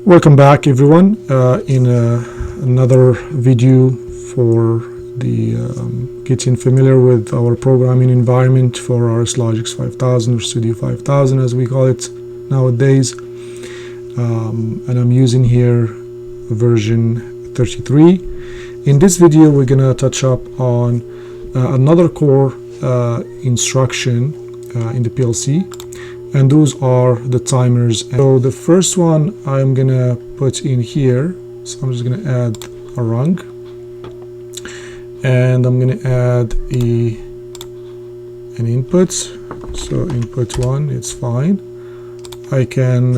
Welcome back everyone in another video for the getting familiar with our programming environment for RSLogix 5000 or Studio 5000 as we call it nowadays, and I'm using here version 33. In this video we're gonna touch up on another core instruction in the PLC, and those are the timers. So the first one I'm gonna put in here, so I'm just gonna add a rung, and I'm gonna add an input. So input 1, it's fine. I can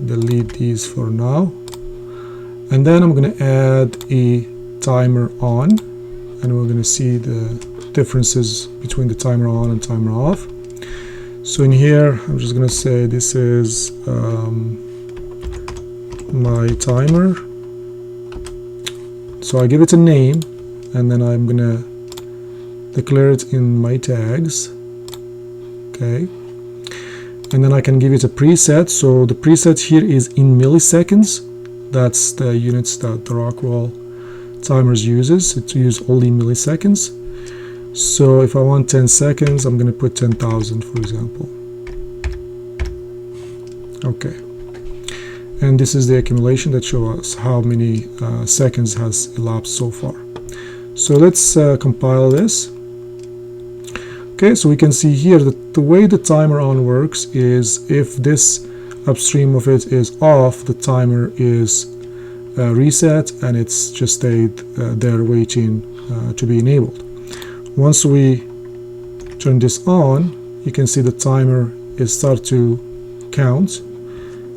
delete these for now, and then I'm gonna add a timer on, and we're gonna see the differences between the timer on and timer off. So in here, I'm just gonna say this is my timer. So I give it a name, and then I'm gonna declare it in my tags. Okay, and then I can give it a preset. So the preset here is in milliseconds. That's the units that the Rockwell timers uses. It uses only milliseconds. So if I want 10 seconds, I'm going to put 10,000, for example. Okay. And this is the accumulation that shows us how many seconds has elapsed so far. So let's compile this. Okay, so we can see here that the way the timer on works is if this upstream of it is off, the timer is reset, and it's just stayed there waiting to be enabled. Once we turn this on, you can see the timer is start to count.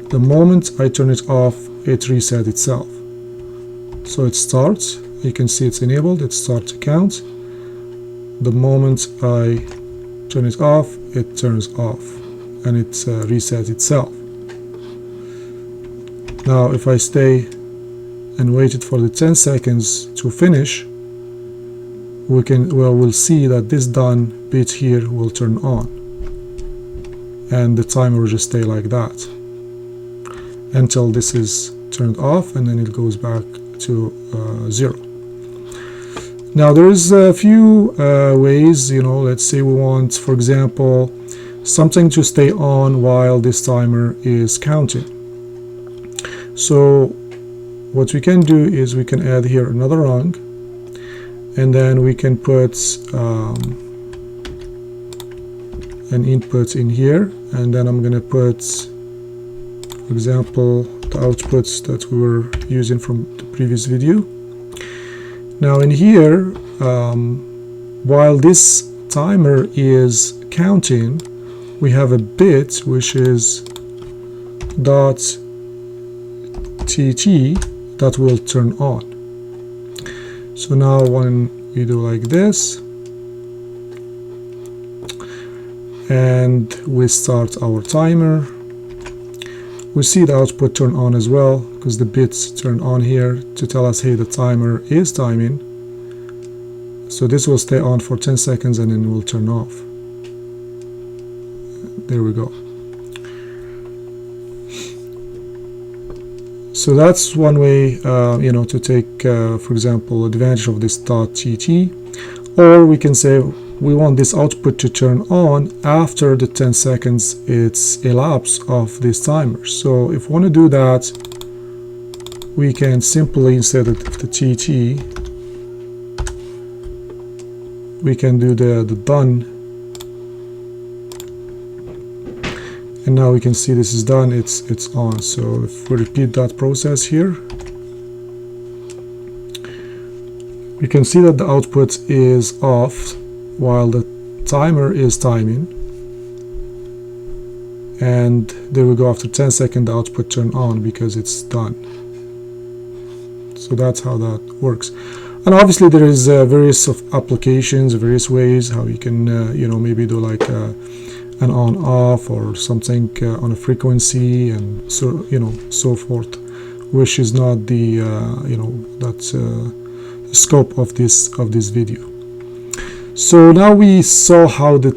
The moment I turn it off, it resets itself. So it starts, you can see it's enabled, it starts to count. The moment I turn it off, it turns off, and it resets itself. Now if I stay and waited for the 10 seconds to finish, we'll see that this done bit here will turn on, and the timer will just stay like that until this is turned off, and then it goes back to 0. Now there is a few ways, let's say we want, for example, something to stay on while this timer is counting. So what we can do is we can add here another rung, and then we can put an input in here, and then I'm gonna put, for example, the outputs that we were using from the previous video. Now in here, while this timer is counting, we have a bit which is .tt that will turn on. So now when we do like this, and we start our timer, we see the output turn on as well, because the bits turn on here to tell us, hey, the timer is timing. So this will stay on for 10 seconds and then it will turn off. There we go. So that's one way, to take, for example, advantage of this .tt. Or we can say we want this output to turn on after the 10 seconds it's elapsed of this timer. So if we want to do that, we can simply, instead of the TT, we can do the done. And now we can see this is done, it's on. So if we repeat that process here, we can see that the output is off while the timer is timing, and there we go, after 10 seconds the output turned on because it's done. So that's how that works. And obviously there is various applications, various ways how you can maybe do like an on-off or something on a frequency, and so forth, which is not the scope of this video. So now we saw how the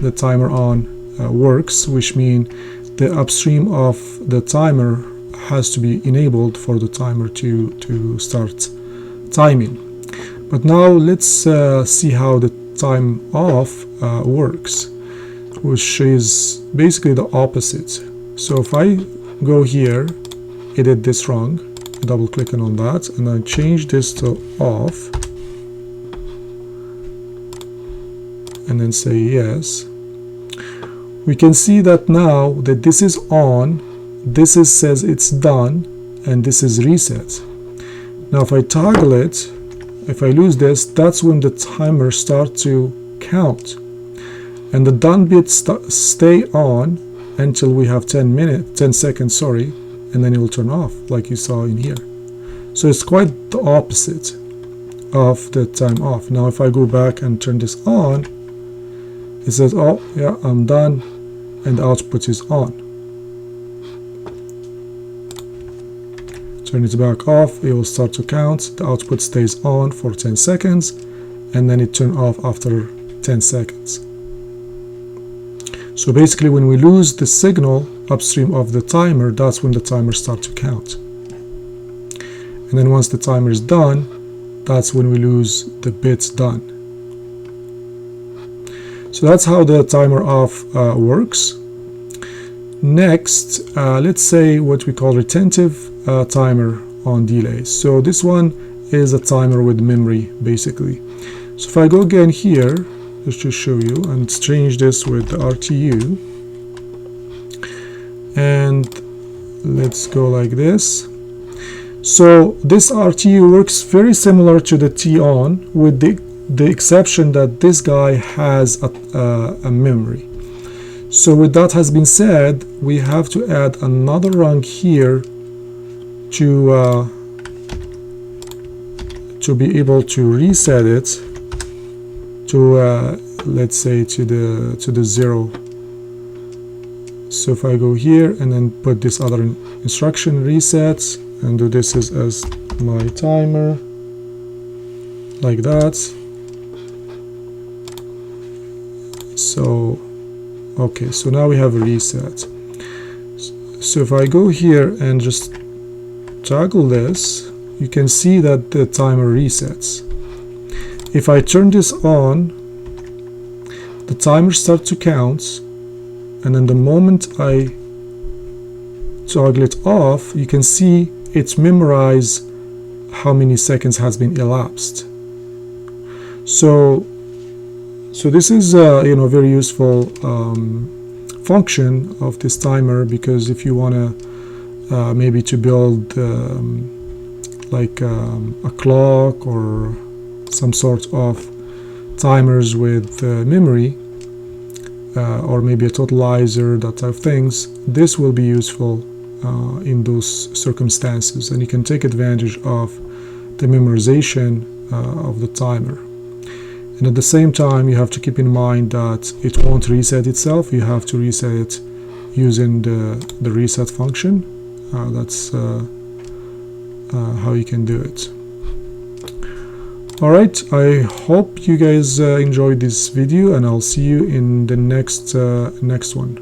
the timer on works, which means the upstream of the timer has to be enabled for the timer to start timing. But now let's see how the time off works, which is basically the opposite. So if I go here, edit this rung, double clicking on that, and I change this to off, and then say yes, we can see that now that this is on, this says it's done, and this is reset. Now if I toggle it, if I lose this, that's when the timer starts to count, and the done bit stay on until we have 10 seconds, sorry, and then it will turn off like you saw in here. So it's quite the opposite of the time off. Now if I go back and turn this on, it says, oh yeah, I'm done, and the output is on. Turn it back off, it will start to count, the output stays on for 10 seconds, and then it turns off after 10 seconds. So basically when we lose the signal upstream of the timer, that's when the timer starts to count. And then once the timer is done, that's when we lose the bits done. So that's how the timer off works. Next, let's say what we call retentive timer on delays. So this one is a timer with memory basically. So if I go again here, just to show you, and change this with the RTU, and let's go like this. So this RTU works very similar to the T on, with the exception that this guy has a memory. So with that has been said, we have to add another rung here to be able to reset it to let's say to the 0. So if I go here and then put this other instruction reset and do this as my timer like that. So okay, so now we have a reset. So if I go here and just toggle this, you can see that the timer resets. If I turn this on, the timer starts to count, and then the moment I toggle it off, you can see it's memorized how many seconds has been elapsed. So this is very useful function of this timer, because if you want to maybe to build like a clock or some sort of timers with memory, or maybe a totalizer, that type of things, this will be useful in those circumstances, and you can take advantage of the memorization of the timer. And at the same time, you have to keep in mind that it won't reset itself. You have to reset it using the reset function. That's how you can do it. Alright, I hope you guys enjoyed this video, and I'll see you in the next one.